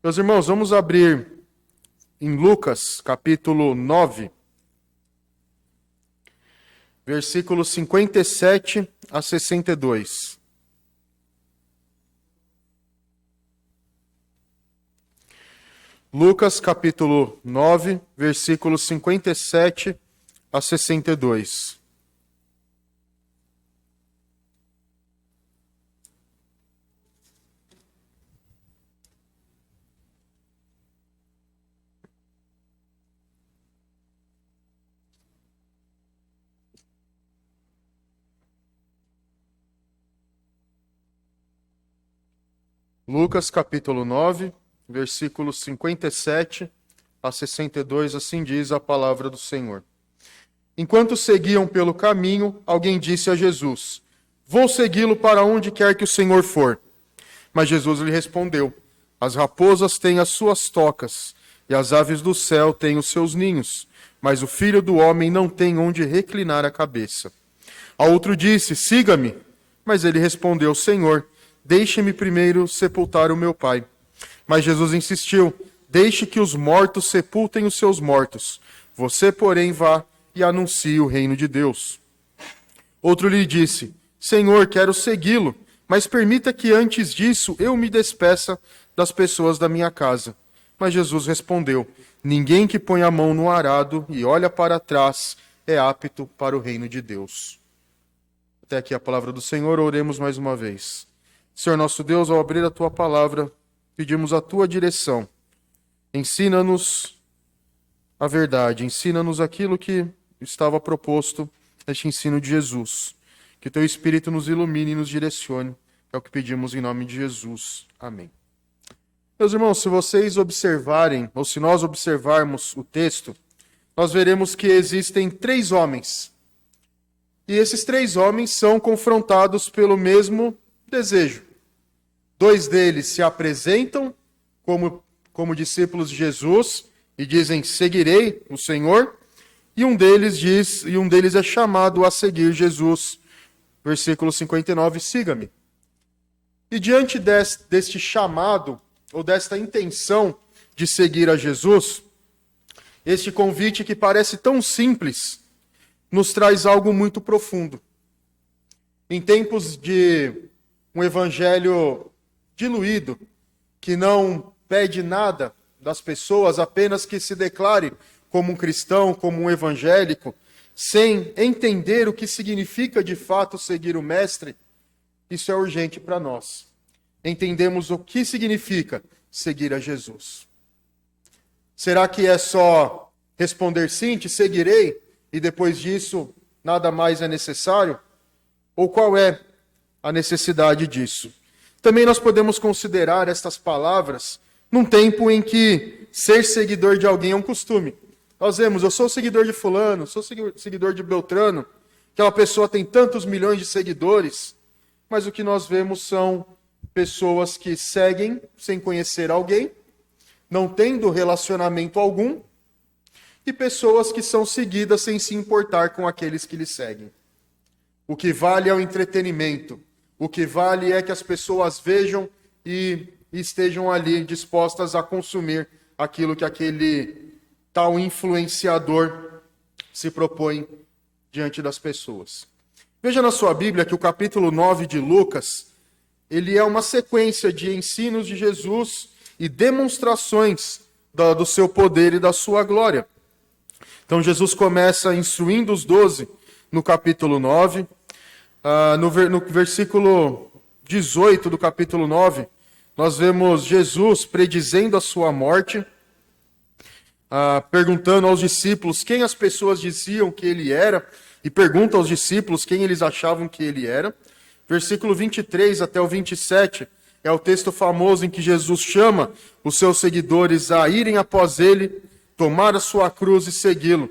Meus irmãos, vamos abrir em Lucas, capítulo 9, versículos 57 a 62. Lucas, capítulo 9, versículos 57 a 62. Lucas, capítulo 9, versículos 57 a 62, assim diz a palavra do Senhor. Enquanto seguiam pelo caminho, alguém disse a Jesus: "Vou segui-lo para onde quer que o Senhor for." Mas Jesus lhe respondeu: "As raposas têm as suas tocas, e as aves do céu têm os seus ninhos, mas o Filho do Homem não tem onde reclinar a cabeça." A outro disse: "Siga-me." Mas ele respondeu: "Senhor, deixe-me primeiro sepultar o meu pai." Mas Jesus insistiu: "Deixe que os mortos sepultem os seus mortos. Você, porém, vá e anuncie o reino de Deus." Outro lhe disse: "Senhor, quero segui-lo, mas permita que antes disso eu me despeça das pessoas da minha casa." Mas Jesus respondeu: "Ninguém que põe a mão no arado e olha para trás é apto para o reino de Deus." Até aqui a palavra do Senhor. Oremos mais uma vez. Senhor nosso Deus, ao abrir a Tua palavra, pedimos a Tua direção. Ensina-nos a verdade, ensina-nos aquilo que estava proposto neste ensino de Jesus. Que Teu Espírito nos ilumine e nos direcione. É o que pedimos em nome de Jesus. Amém. Meus irmãos, se vocês observarem, ou se nós observarmos o texto, nós veremos que existem 3 homens. E esses 3 homens são confrontados pelo mesmo desejo. 2 deles se apresentam como discípulos de Jesus e dizem: "Seguirei o Senhor." E um deles é chamado a seguir Jesus. Versículo 59, "Siga-me." E diante deste chamado, ou desta intenção de seguir a Jesus, este convite que parece tão simples, nos traz algo muito profundo. Em tempos de um evangelho diluído, que não pede nada das pessoas, apenas que se declare como um cristão, como um evangélico, sem entender o que significa de fato seguir o Mestre, isso é urgente para nós. Entendemos o que significa seguir a Jesus. Será que é só responder sim, te seguirei, e depois disso nada mais é necessário? Ou qual é a necessidade disso? Também nós podemos considerar estas palavras num tempo em que ser seguidor de alguém é um costume. Nós vemos: eu sou seguidor de fulano, sou seguidor de Beltrano, aquela pessoa tem tantos milhões de seguidores, mas o que nós vemos são pessoas que seguem sem conhecer alguém, não tendo relacionamento algum, e pessoas que são seguidas sem se importar com aqueles que lhes seguem. O que vale é o entretenimento. O que vale é que as pessoas vejam e estejam ali dispostas a consumir aquilo que aquele tal influenciador se propõe diante das pessoas. Veja na sua Bíblia que o capítulo 9 de Lucas, ele é uma sequência de ensinos de Jesus e demonstrações do seu poder e da sua glória. Então Jesus começa instruindo os 12 no capítulo 9. No versículo 18 do capítulo 9, nós vemos Jesus predizendo a sua morte, perguntando aos discípulos quem as pessoas diziam que ele era, e pergunta aos discípulos quem eles achavam que ele era. Versículo 23 até o 27 é o texto famoso em que Jesus chama os seus seguidores a irem após ele, tomar a sua cruz e segui-lo.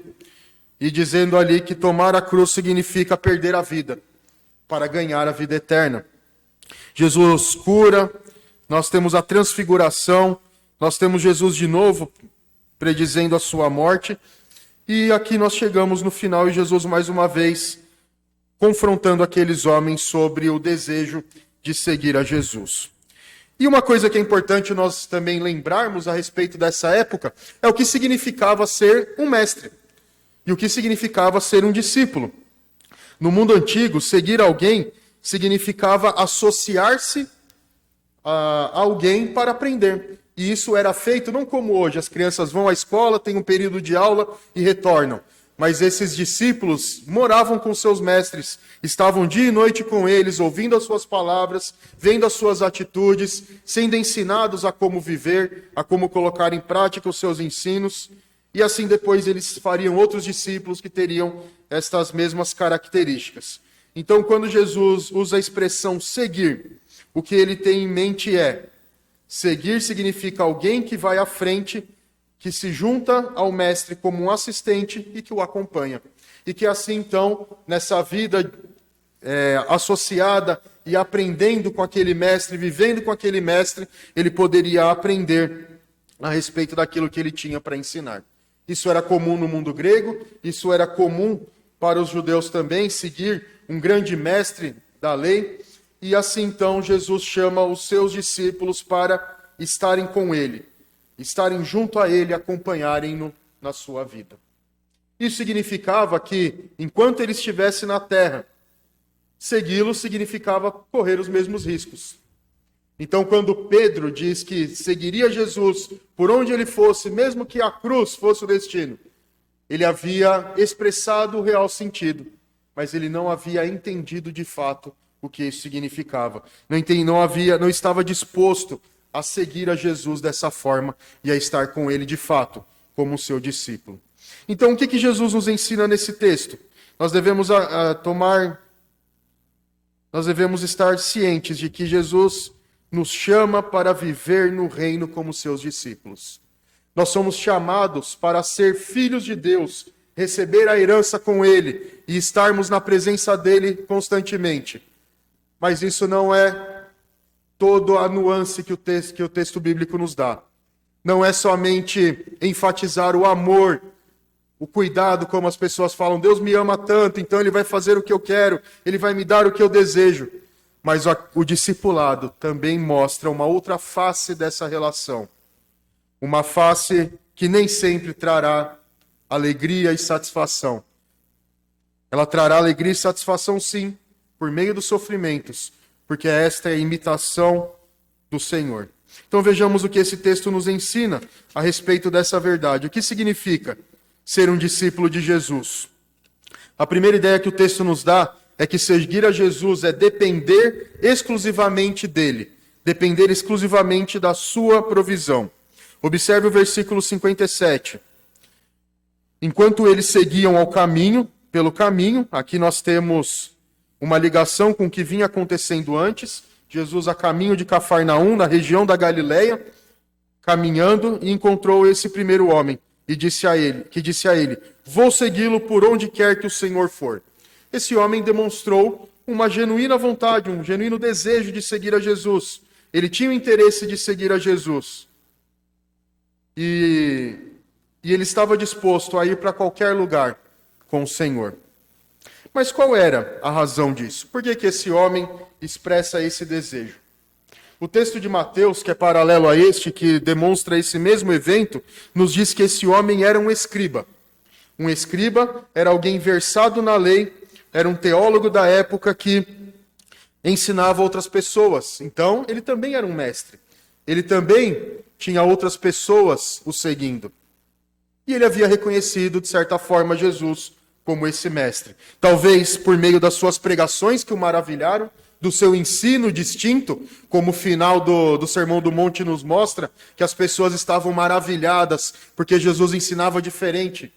E dizendo ali que tomar a cruz significa perder a vida, para ganhar a vida eterna. Jesus cura, nós temos a transfiguração, nós temos Jesus de novo predizendo a sua morte, e aqui nós chegamos no final e Jesus mais uma vez confrontando aqueles homens sobre o desejo de seguir a Jesus. E uma coisa que é importante nós também lembrarmos a respeito dessa época é o que significava ser um mestre e o que significava ser um discípulo. No mundo antigo, seguir alguém significava associar-se a alguém para aprender. E isso era feito não como hoje, as crianças vão à escola, têm um período de aula e retornam. Mas esses discípulos moravam com seus mestres, estavam dia e noite com eles, ouvindo as suas palavras, vendo as suas atitudes, sendo ensinados a como viver, a como colocar em prática os seus ensinos. E assim depois eles fariam outros discípulos que teriam estas mesmas características. Então, quando Jesus usa a expressão seguir, o que ele tem em mente é: seguir significa alguém que vai à frente, que se junta ao mestre como um assistente e que o acompanha. E que assim, então, nessa vida associada e aprendendo com aquele mestre, vivendo com aquele mestre, ele poderia aprender a respeito daquilo que ele tinha para ensinar. Isso era comum no mundo grego, isso era comum para os judeus também, seguir um grande mestre da lei. E assim, então, Jesus chama os seus discípulos para estarem com ele, estarem junto a ele, acompanharem-no na sua vida. Isso significava que, enquanto ele estivesse na terra, segui-lo significava correr os mesmos riscos. Então, quando Pedro diz que seguiria Jesus por onde ele fosse, mesmo que a cruz fosse o destino, ele havia expressado o real sentido, mas ele não havia entendido de fato o que isso significava. Não estava disposto a seguir a Jesus dessa forma e a estar com ele de fato, como seu discípulo. Então, o que Jesus nos ensina nesse texto? Nós devemos estar cientes de que Jesus nos chama para viver no reino como seus discípulos. Nós somos chamados para ser filhos de Deus, receber a herança com ele e estarmos na presença dele constantemente. Mas isso não é toda a nuance que o texto bíblico nos dá. Não é somente enfatizar o amor, o cuidado, como as pessoas falam, Deus me ama tanto, então ele vai fazer o que eu quero, ele vai me dar o que eu desejo. Mas o discipulado também mostra uma outra face dessa relação. Uma face que nem sempre trará alegria e satisfação. Ela trará alegria e satisfação, sim, por meio dos sofrimentos, porque esta é a imitação do Senhor. Então vejamos o que esse texto nos ensina a respeito dessa verdade. O que significa ser um discípulo de Jesus? A primeira ideia que o texto nos dá é que seguir a Jesus é depender exclusivamente dele, depender exclusivamente da sua provisão. Observe o versículo 57. Enquanto eles seguiam pelo caminho, aqui nós temos uma ligação com o que vinha acontecendo antes. Jesus a caminho de Cafarnaum, na região da Galileia, caminhando, e encontrou esse primeiro homem que disse a ele: vou segui-lo por onde quer que o Senhor for. Esse homem demonstrou uma genuína vontade, um genuíno desejo de seguir a Jesus. Ele tinha o interesse de seguir a Jesus. E ele estava disposto a ir para qualquer lugar com o Senhor. Mas qual era a razão disso? Por que esse homem expressa esse desejo? O texto de Mateus, que é paralelo a este, que demonstra esse mesmo evento, nos diz que esse homem era um escriba. Um escriba era alguém versado na lei, era um teólogo da época que ensinava outras pessoas. Então, ele também era um mestre. Ele também tinha outras pessoas o seguindo. E ele havia reconhecido, de certa forma, Jesus como esse mestre. Talvez por meio das suas pregações que o maravilharam, do seu ensino distinto, como o final do Sermão do Monte nos mostra, que as pessoas estavam maravilhadas, porque Jesus ensinava diferente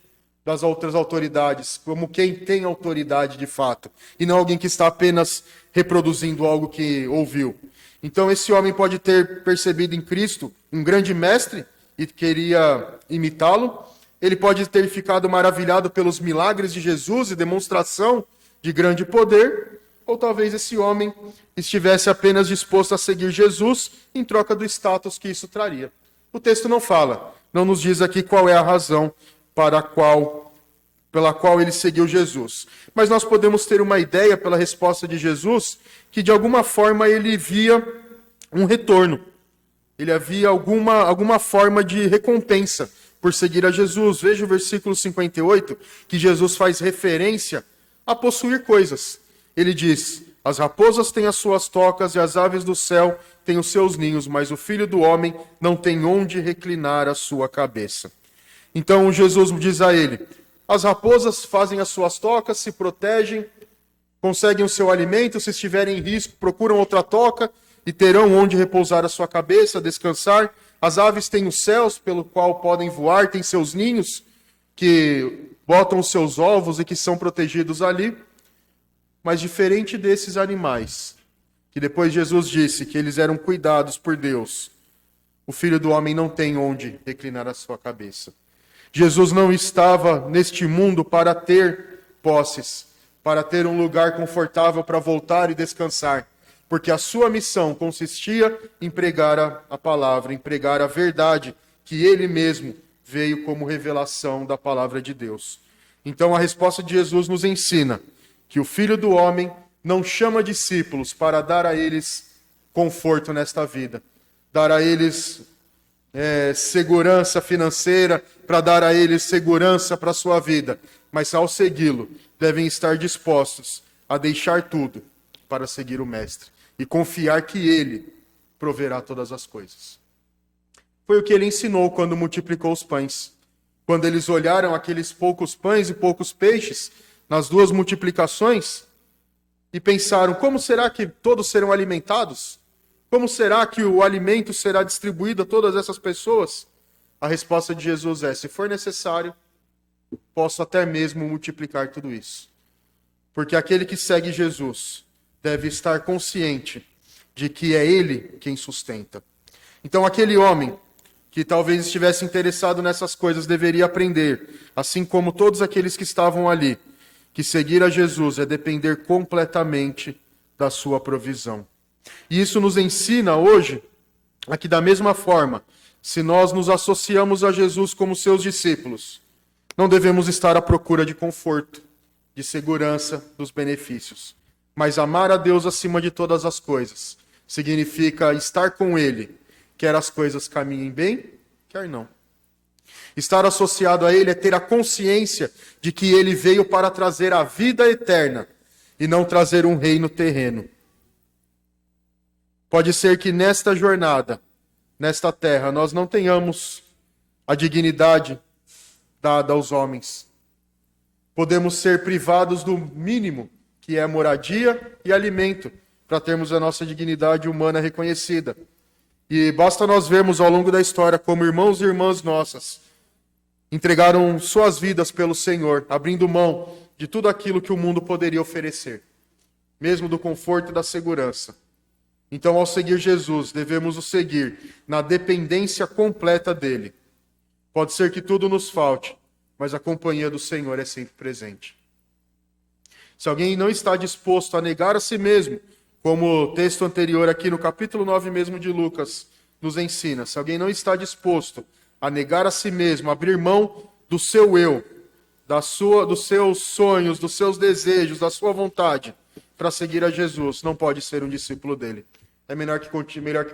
das outras autoridades, como quem tem autoridade de fato, e não alguém que está apenas reproduzindo algo que ouviu. Então esse homem pode ter percebido em Cristo um grande mestre e queria imitá-lo. Ele pode ter ficado maravilhado pelos milagres de Jesus e demonstração de grande poder, ou talvez esse homem estivesse apenas disposto a seguir Jesus em troca do status que isso traria. O texto não fala, não nos diz aqui qual é a razão pela qual ele seguiu Jesus. Mas nós podemos ter uma ideia pela resposta de Jesus que de alguma forma ele via um retorno. Ele havia alguma forma de recompensa por seguir a Jesus. Veja o versículo 58, que Jesus faz referência a possuir coisas. Ele diz: as raposas têm as suas tocas e as aves do céu têm os seus ninhos, mas o Filho do Homem não tem onde reclinar a sua cabeça. Então Jesus diz a ele: as raposas fazem as suas tocas, se protegem, conseguem o seu alimento, se estiverem em risco, procuram outra toca e terão onde repousar a sua cabeça, descansar. As aves têm os céus pelo qual podem voar, têm seus ninhos que botam os seus ovos e que são protegidos ali. Mas diferente desses animais, que depois Jesus disse que eles eram cuidados por Deus, o Filho do Homem não tem onde reclinar a sua cabeça. Jesus não estava neste mundo para ter posses, para ter um lugar confortável para voltar e descansar, porque a sua missão consistia em pregar a palavra, em pregar a verdade, que ele mesmo veio como revelação da palavra de Deus. Então a resposta de Jesus nos ensina que o Filho do Homem não chama discípulos para dar a eles conforto nesta vida, dar a eles segurança financeira, para dar a eles segurança para a sua vida, mas ao segui-lo, devem estar dispostos a deixar tudo para seguir o Mestre e confiar que ele proverá todas as coisas. Foi o que ele ensinou quando multiplicou os pães. Quando eles olharam aqueles poucos pães e poucos peixes nas duas multiplicações e pensaram: como será que todos serão alimentados? Como será que o alimento será distribuído a todas essas pessoas? A resposta de Jesus é: se for necessário, posso até mesmo multiplicar tudo isso. Porque aquele que segue Jesus deve estar consciente de que é ele quem sustenta. Então aquele homem que talvez estivesse interessado nessas coisas deveria aprender, assim como todos aqueles que estavam ali, que seguir a Jesus é depender completamente da sua provisão. E isso nos ensina hoje, aqui da mesma forma, se nós nos associamos a Jesus como seus discípulos, não devemos estar à procura de conforto, de segurança, dos benefícios. Mas amar a Deus acima de todas as coisas significa estar com Ele, quer as coisas caminhem bem, quer não. Estar associado a Ele é ter a consciência de que Ele veio para trazer a vida eterna e não trazer um reino terreno. Pode ser que nesta jornada, nesta terra, nós não tenhamos a dignidade dada aos homens. Podemos ser privados do mínimo, que é moradia e alimento, para termos a nossa dignidade humana reconhecida. E basta nós vermos ao longo da história como irmãos e irmãs nossas entregaram suas vidas pelo Senhor, abrindo mão de tudo aquilo que o mundo poderia oferecer, mesmo do conforto e da segurança. Então, ao seguir Jesus, devemos o seguir na dependência completa dele. Pode ser que tudo nos falte, mas a companhia do Senhor é sempre presente. Se alguém não está disposto a negar a si mesmo, como o texto anterior aqui no capítulo 9 mesmo de Lucas nos ensina, se alguém não está disposto a negar a si mesmo, abrir mão do seu eu, dos seus sonhos, dos seus desejos, da sua vontade, para seguir a Jesus, não pode ser um discípulo dele. É melhor que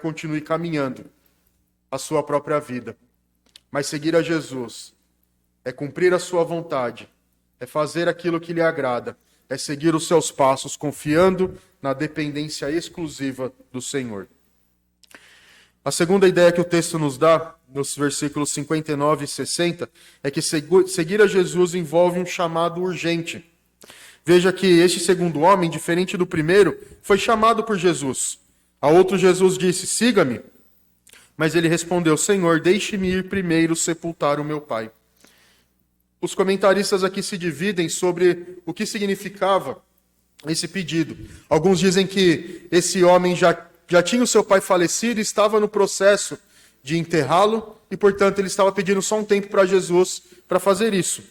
continue caminhando a sua própria vida. Mas seguir a Jesus é cumprir a sua vontade, é fazer aquilo que lhe agrada, é seguir os seus passos, confiando na dependência exclusiva do Senhor. A segunda ideia que o texto nos dá, nos versículos 59 e 60, é que seguir a Jesus envolve um chamado urgente. Veja que este segundo homem, diferente do primeiro, foi chamado por Jesus. A outro Jesus disse: siga-me. Mas ele respondeu: Senhor, deixe-me ir primeiro sepultar o meu pai. Os comentaristas aqui se dividem sobre o que significava esse pedido. Alguns dizem que esse homem já tinha o seu pai falecido e estava no processo de enterrá-lo, e portanto ele estava pedindo só um tempo para Jesus para fazer isso.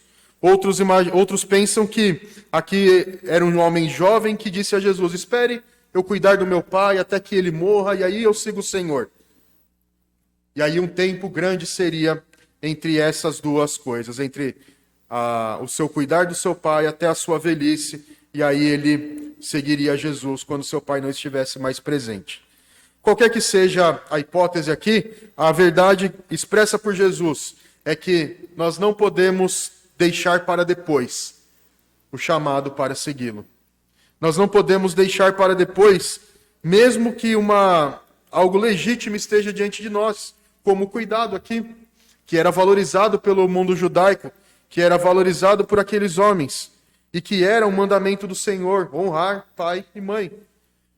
Outros pensam que aqui era um homem jovem que disse a Jesus: espere eu cuidar do meu pai até que ele morra, e aí eu sigo o Senhor. E aí um tempo grande seria entre essas duas coisas, entre o seu cuidar do seu pai até a sua velhice, e aí ele seguiria Jesus quando seu pai não estivesse mais presente. Qualquer que seja a hipótese aqui, a verdade expressa por Jesus é que nós não podemos deixar para depois o chamado para segui-lo. Nós não podemos deixar para depois, mesmo que algo legítimo esteja diante de nós, como o cuidado aqui, que era valorizado pelo mundo judaico, que era valorizado por aqueles homens, e que era um mandamento do Senhor, honrar pai e mãe.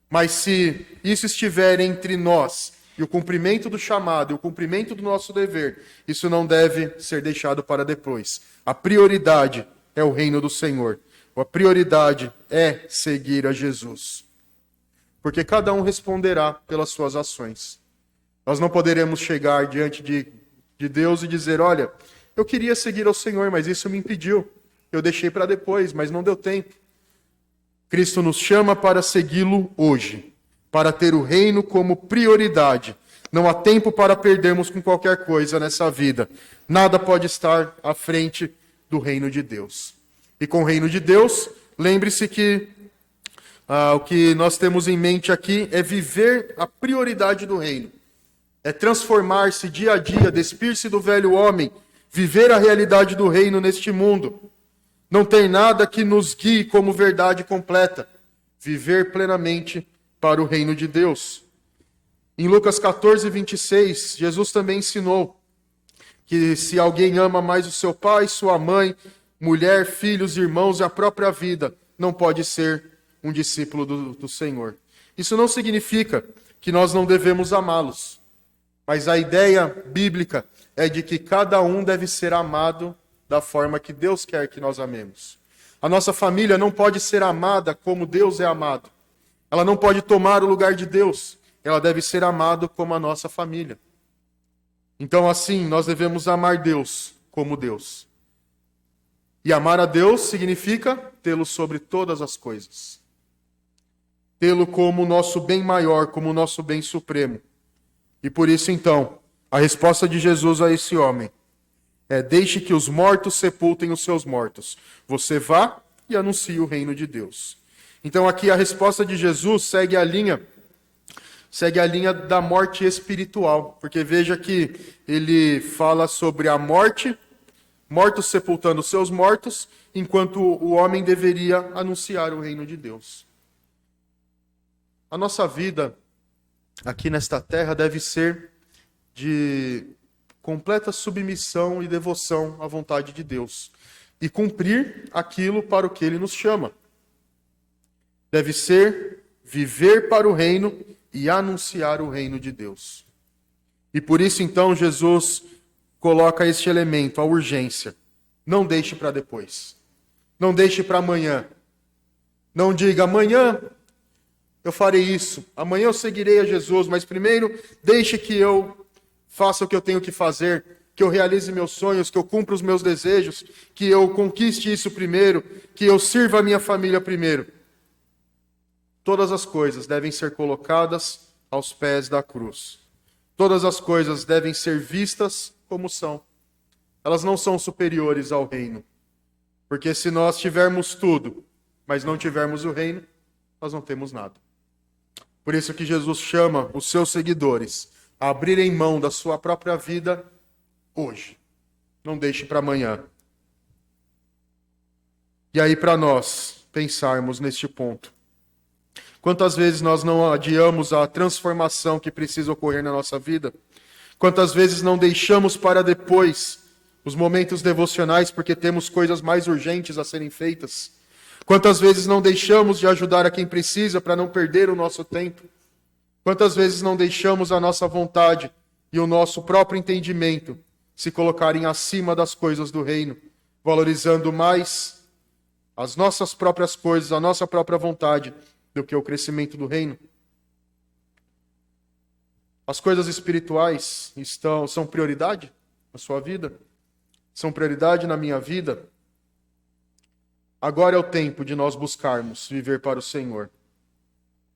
Mas se isso estiver entre nós, e o cumprimento do chamado, e o cumprimento do nosso dever, isso não deve ser deixado para depois. A prioridade é o reino do Senhor. A prioridade é seguir a Jesus. Porque cada um responderá pelas suas ações. Nós não poderemos chegar diante de Deus e dizer, olha, eu queria seguir ao Senhor, mas isso me impediu. Eu deixei para depois, mas não deu tempo. Cristo nos chama para segui-lo hoje, para ter o reino como prioridade. Não há tempo para perdermos com qualquer coisa nessa vida. Nada pode estar à frente do reino de Deus. E com o reino de Deus, lembre-se que o que nós temos em mente aqui é viver a prioridade do reino. É transformar-se dia a dia, despir-se do velho homem, viver a realidade do reino neste mundo. Não tem nada que nos guie como verdade completa. Viver plenamente para o reino de Deus. Em Lucas 14, 26, Jesus também ensinou que se alguém ama mais o seu pai, sua mãe, mulher, filhos, irmãos e a própria vida, não pode ser um discípulo do Senhor. Isso não significa que nós não devemos amá-los. Mas a ideia bíblica é de que cada um deve ser amado da forma que Deus quer que nós amemos. A nossa família não pode ser amada como Deus é amado. Ela não pode tomar o lugar de Deus. Ela deve ser amada como a nossa família. Então, assim, nós devemos amar Deus como Deus. E amar a Deus significa tê-lo sobre todas as coisas. Tê-lo como o nosso bem maior, como o nosso bem supremo. E por isso, então, a resposta de Jesus a esse homem é: deixe que os mortos sepultem os seus mortos. Você vá e anuncie o reino de Deus. Então aqui a resposta de Jesus segue a linha da morte espiritual. Porque veja que ele fala sobre a morte, mortos sepultando os seus mortos, enquanto o homem deveria anunciar o reino de Deus. A nossa vida aqui nesta terra deve ser de completa submissão e devoção à vontade de Deus. E cumprir aquilo para o que Ele nos chama. Deve ser viver para o reino e anunciar o reino de Deus. E por isso, então, Jesus coloca este elemento, a urgência. Não deixe para depois. Não deixe para amanhã. Não diga, amanhã eu farei isso. Amanhã eu seguirei a Jesus, mas primeiro deixe que eu faça o que eu tenho que fazer, que eu realize meus sonhos, que eu cumpra os meus desejos, que eu conquiste isso primeiro, que eu sirva a minha família primeiro. Todas as coisas devem ser colocadas aos pés da cruz. Todas as coisas devem ser vistas como são. Elas não são superiores ao reino. Porque se nós tivermos tudo, mas não tivermos o reino, nós não temos nada. Por isso que Jesus chama os seus seguidores a abrirem mão da sua própria vida hoje. Não deixe para amanhã. E aí para nós pensarmos neste ponto. Quantas vezes nós não adiamos a transformação que precisa ocorrer na nossa vida? Quantas vezes não deixamos para depois os momentos devocionais porque temos coisas mais urgentes a serem feitas? Quantas vezes não deixamos de ajudar a quem precisa para não perder o nosso tempo? Quantas vezes não deixamos a nossa vontade e o nosso próprio entendimento se colocarem acima das coisas do reino, valorizando mais as nossas próprias coisas, a nossa própria vontade, do que o crescimento do reino? As coisas espirituais são prioridade na sua vida? São prioridade na minha vida? Agora é o tempo de nós buscarmos viver para o Senhor.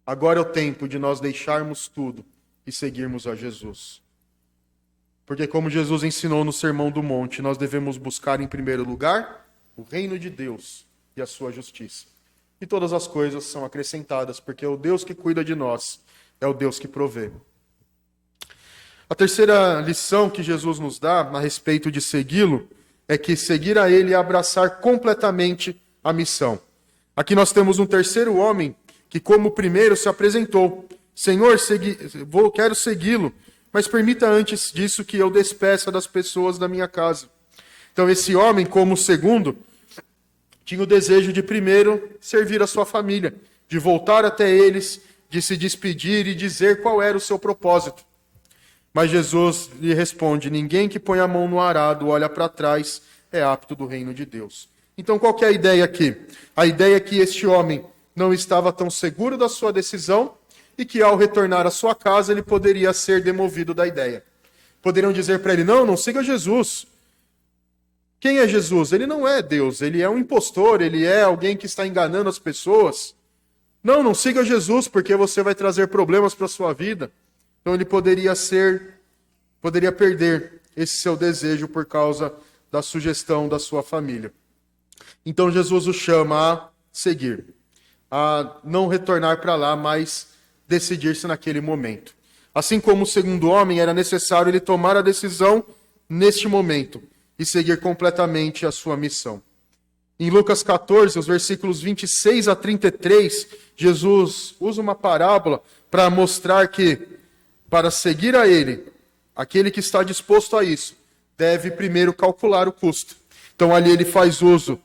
Agora é o tempo de nós deixarmos tudo e seguirmos a Jesus. Porque como Jesus ensinou no Sermão do Monte, nós devemos buscar em primeiro lugar o reino de Deus e a sua justiça. E todas as coisas são acrescentadas, porque o Deus que cuida de nós é o Deus que provê. A terceira lição que Jesus nos dá a respeito de segui-lo é que seguir a ele é abraçar completamente a missão. Aqui nós temos um terceiro homem que, como o primeiro, se apresentou. Senhor, quero segui-lo, mas permita antes disso que eu despeça das pessoas da minha casa. Então esse homem, como o segundo, tinha o desejo de primeiro servir a sua família, de voltar até eles, de se despedir e dizer qual era o seu propósito. Mas Jesus lhe responde: ninguém que põe a mão no arado, olha para trás, é apto do reino de Deus. Então qual que é a ideia aqui? A ideia é que este homem não estava tão seguro da sua decisão e que ao retornar à sua casa ele poderia ser demovido da ideia. Poderiam dizer para ele: não siga Jesus. Quem é Jesus? Ele não é Deus, ele é um impostor, ele é alguém que está enganando as pessoas. Não siga Jesus porque você vai trazer problemas para a sua vida. Então ele poderia perder esse seu desejo por causa da sugestão da sua família. Então Jesus o chama a seguir, a não retornar para lá, mas decidir-se naquele momento. Assim como o segundo homem, era necessário ele tomar a decisão neste momento e seguir completamente a sua missão. Em Lucas 14, os versículos 26 a 33, Jesus usa uma parábola para mostrar que, para seguir a ele, aquele que está disposto a isso, deve primeiro calcular o custo. Então ali ele faz uso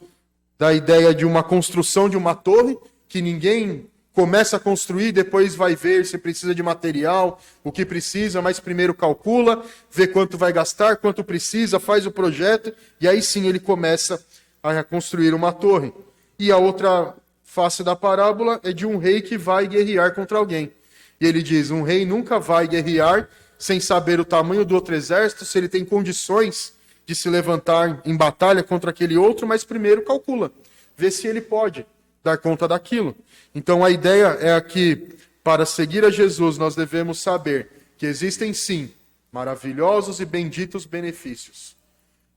da ideia de uma construção de uma torre, que ninguém começa a construir, depois vai ver se precisa de material, o que precisa, mas primeiro calcula, vê quanto vai gastar, quanto precisa, faz o projeto, e aí sim ele começa a construir uma torre. E a outra face da parábola é de um rei que vai guerrear contra alguém. E ele diz: um rei nunca vai guerrear sem saber o tamanho do outro exército, se ele tem condições de se levantar em batalha contra aquele outro, mas primeiro calcula, vê se ele pode dar conta daquilo. Então a ideia é que, para seguir a Jesus, nós devemos saber que existem sim maravilhosos e benditos benefícios.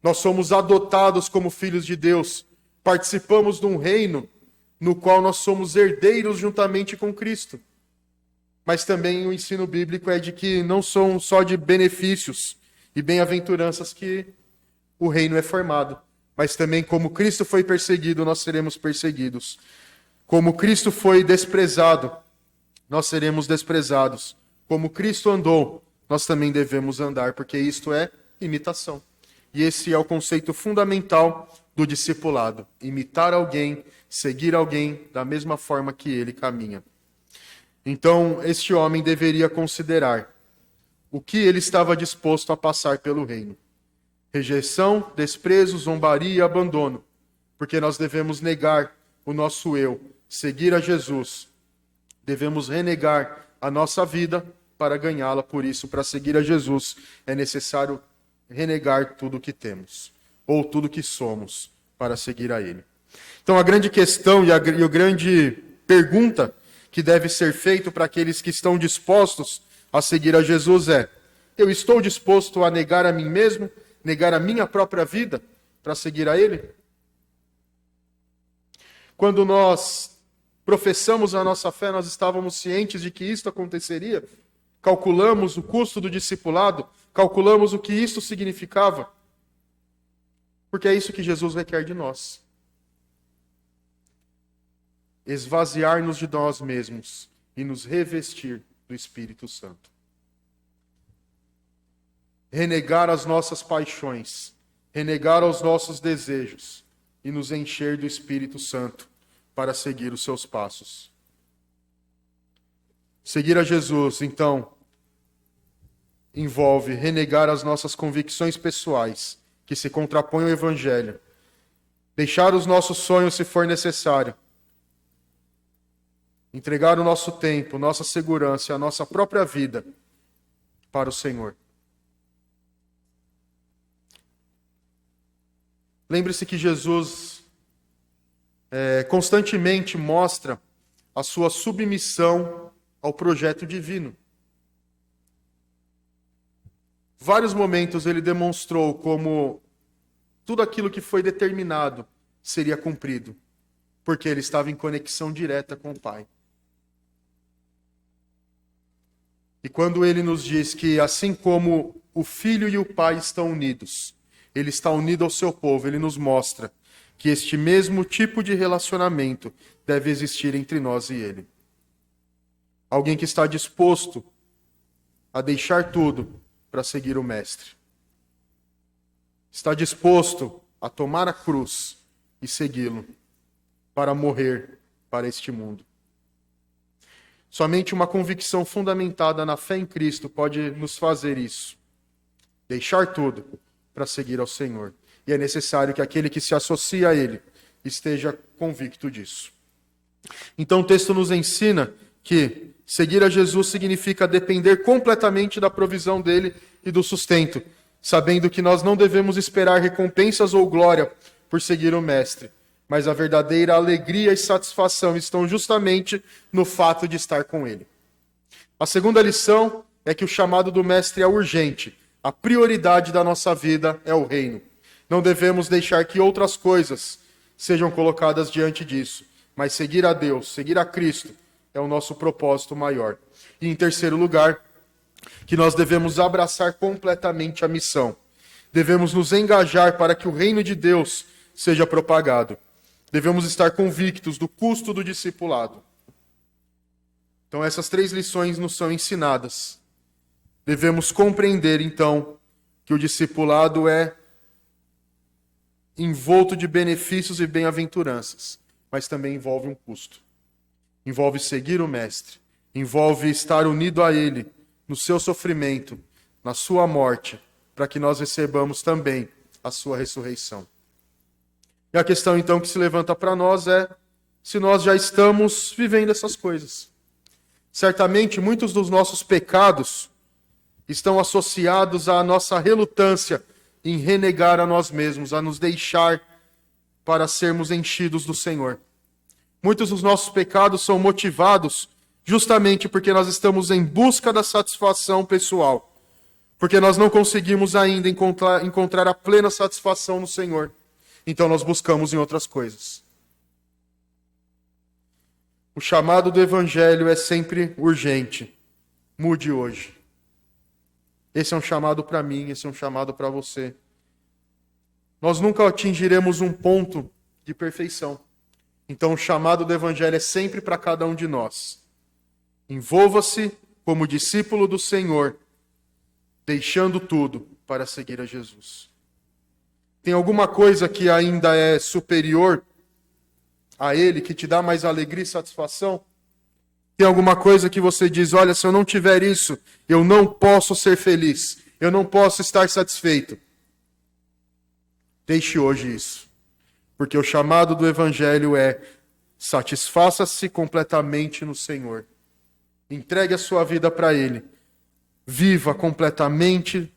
Nós somos adotados como filhos de Deus, participamos de um reino no qual nós somos herdeiros juntamente com Cristo. Mas também o ensino bíblico é de que não são só de benefícios e bem-aventuranças que o reino é formado, mas também como Cristo foi perseguido, nós seremos perseguidos. Como Cristo foi desprezado, nós seremos desprezados. Como Cristo andou, nós também devemos andar, porque isto é imitação. E esse é o conceito fundamental do discipulado: imitar alguém, seguir alguém da mesma forma que ele caminha. Então, este homem deveria considerar o que ele estava disposto a passar pelo reino: rejeição, desprezo, zombaria e abandono, porque nós devemos negar o nosso eu, seguir a Jesus. Devemos renegar a nossa vida para ganhá-la. Por isso, para seguir a Jesus, é necessário renegar tudo o que temos, ou tudo o que somos, para seguir a Ele. Então, a grande questão e a grande pergunta que deve ser feita para aqueles que estão dispostos a seguir a Jesus é: eu estou disposto a negar a mim mesmo, negar a minha própria vida para seguir a Ele? Quando nós professamos a nossa fé, nós estávamos cientes de que isto aconteceria? Calculamos o custo do discipulado? Calculamos o que isso significava? Porque é isso que Jesus requer de nós. Esvaziar-nos de nós mesmos e nos revestir do Espírito Santo. Renegar as nossas paixões, renegar os nossos desejos e nos encher do Espírito Santo para seguir os seus passos. Seguir a Jesus, então, envolve renegar as nossas convicções pessoais, que se contrapõem ao Evangelho, deixar os nossos sonhos se for necessário, entregar o nosso tempo, nossa segurança, a nossa própria vida para o Senhor. Lembre-se que Jesus constantemente mostra a sua submissão ao projeto divino. Vários momentos ele demonstrou como tudo aquilo que foi determinado seria cumprido, porque ele estava em conexão direta com o Pai. E E quando ele nos diz que assim como o Filho e o Pai estão unidos, ele está unido ao seu povo, ele nos mostra que este mesmo tipo de relacionamento deve existir entre nós e ele. Alguém que está disposto a deixar tudo para seguir o Mestre. Está disposto a tomar a cruz e segui-lo, para morrer para este mundo. Somente uma convicção fundamentada na fé em Cristo pode nos fazer isso. Deixar tudo para seguir ao Senhor. E é necessário que aquele que se associa a Ele esteja convicto disso. Então o texto nos ensina que seguir a Jesus significa depender completamente da provisão dele e do sustento, sabendo que nós não devemos esperar recompensas ou glória por seguir o Mestre, mas a verdadeira alegria e satisfação estão justamente no fato de estar com ele. A segunda lição é que o chamado do Mestre é urgente. A prioridade da nossa vida é o reino. Não devemos deixar que outras coisas sejam colocadas diante disso, mas seguir a Deus, seguir a Cristo, é o nosso propósito maior. E em terceiro lugar, que nós devemos abraçar completamente a missão. Devemos nos engajar para que o reino de Deus seja propagado. Devemos estar convictos do custo do discipulado. Então essas três lições nos são ensinadas. Devemos compreender, então, que o discipulado é envolto de benefícios e bem-aventuranças, mas também envolve um custo. Envolve seguir o Mestre, envolve estar unido a Ele no seu sofrimento, na sua morte, para que nós recebamos também a sua ressurreição. E a questão, então, que se levanta para nós é se nós já estamos vivendo essas coisas. Certamente, muitos dos nossos pecados estão associados à nossa relutância em renegar a nós mesmos, a nos deixar para sermos enchidos do Senhor. Muitos dos nossos pecados são motivados justamente porque nós estamos em busca da satisfação pessoal, porque nós não conseguimos ainda encontrar a plena satisfação no Senhor. Então nós buscamos em outras coisas. O chamado do Evangelho é sempre urgente. Mude hoje. Esse é um chamado para mim, esse é um chamado para você. Nós nunca atingiremos um ponto de perfeição. Então o chamado do Evangelho é sempre para cada um de nós. Envolva-se como discípulo do Senhor, deixando tudo para seguir a Jesus. Tem alguma coisa que ainda é superior a Ele, que te dá mais alegria e satisfação? Tem alguma coisa que você diz, olha, se eu não tiver isso, eu não posso ser feliz, eu não posso estar satisfeito. Deixe hoje isso, porque o chamado do Evangelho é satisfaça-se completamente no Senhor. Entregue a sua vida para Ele. Viva completamente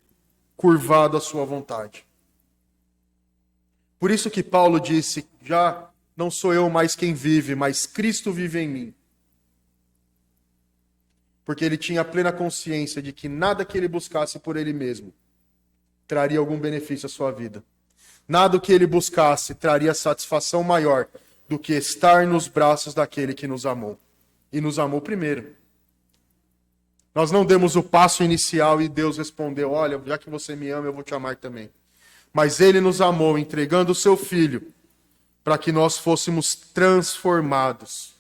curvado à sua vontade. Por isso que Paulo disse, já não sou eu mais quem vive, mas Cristo vive em mim. Porque ele tinha plena consciência de que nada que ele buscasse por ele mesmo traria algum benefício à sua vida. Nada que ele buscasse traria satisfação maior do que estar nos braços daquele que nos amou. E nos amou primeiro. Nós não demos o passo inicial e Deus respondeu, olha, já que você me ama, eu vou te amar também. Mas ele nos amou, entregando o seu Filho, para que nós fôssemos transformados.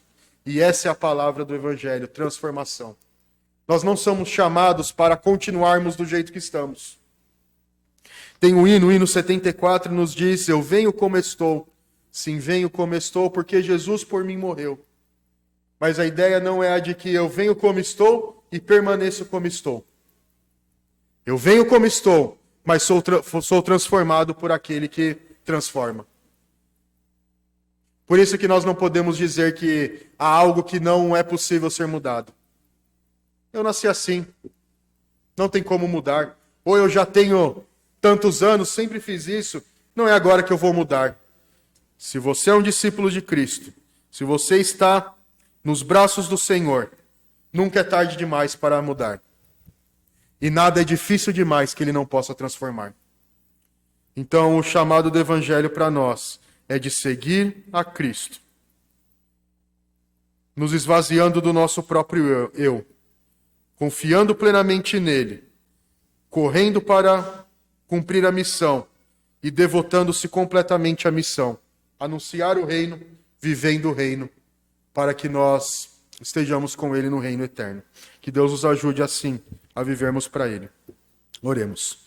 E essa é a palavra do Evangelho, transformação. Nós não somos chamados para continuarmos do jeito que estamos. Tem o hino 74 nos diz, eu venho como estou. Sim, venho como estou, porque Jesus por mim morreu. Mas a ideia não é a de que eu venho como estou e permaneço como estou. Eu venho como estou, mas sou transformado por aquele que transforma. Por isso que nós não podemos dizer que há algo que não é possível ser mudado. Eu nasci assim, não tem como mudar. Ou eu já tenho tantos anos, sempre fiz isso, não é agora que eu vou mudar. Se você é um discípulo de Cristo, se você está nos braços do Senhor, nunca é tarde demais para mudar. E nada é difícil demais que Ele não possa transformar. Então, o chamado do Evangelho para nós é de seguir a Cristo, nos esvaziando do nosso próprio eu, confiando plenamente nele, correndo para cumprir a missão e devotando-se completamente à missão, anunciar o reino, vivendo o reino, para que nós estejamos com ele no reino eterno. Que Deus nos ajude assim a vivermos para ele. Oremos.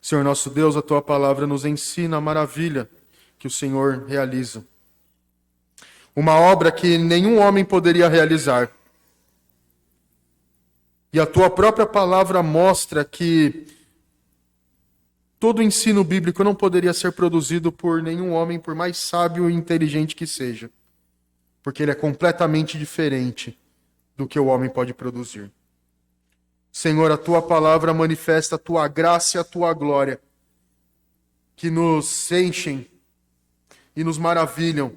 Senhor nosso Deus, a tua palavra nos ensina a maravilha que o Senhor realiza. Uma obra que nenhum homem poderia realizar. E a tua própria palavra mostra que todo o ensino bíblico não poderia ser produzido por nenhum homem, por mais sábio e inteligente que seja. Porque ele é completamente diferente do que o homem pode produzir. Senhor, a tua palavra manifesta a tua graça e a tua glória, que nos enchem e nos maravilham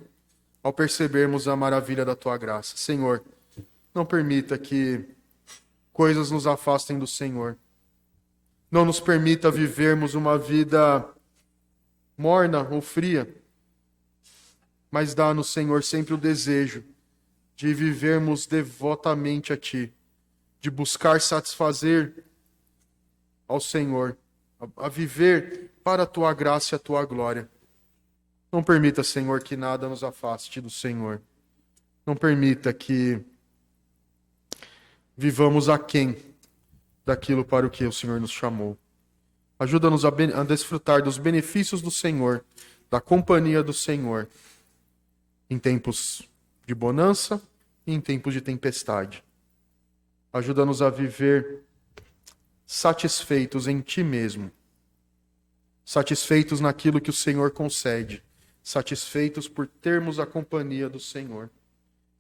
ao percebermos a maravilha da tua graça. Senhor, não permita que coisas nos afastem do Senhor. Não nos permita vivermos uma vida morna ou fria, mas dá-nos, Senhor, sempre o desejo de vivermos devotamente a Ti, de buscar satisfazer ao Senhor, a viver para a Tua graça e a Tua glória. Não permita, Senhor, que nada nos afaste do Senhor. Não permita que vivamos aquém daquilo para o que o Senhor nos chamou. Ajuda-nos a desfrutar dos benefícios do Senhor, da companhia do Senhor, em tempos de bonança e em tempos de tempestade. Ajuda-nos a viver satisfeitos em Ti mesmo, satisfeitos naquilo que o Senhor concede, satisfeitos por termos a companhia do Senhor.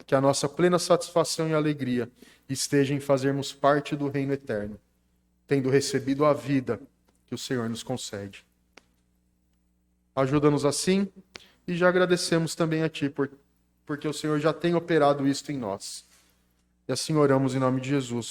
Que a nossa plena satisfação e alegria esteja em fazermos parte do reino eterno, tendo recebido a vida que o Senhor nos concede. Ajuda-nos assim e já agradecemos também a Ti, porque o Senhor já tem operado isto em nós. E assim oramos em nome de Jesus.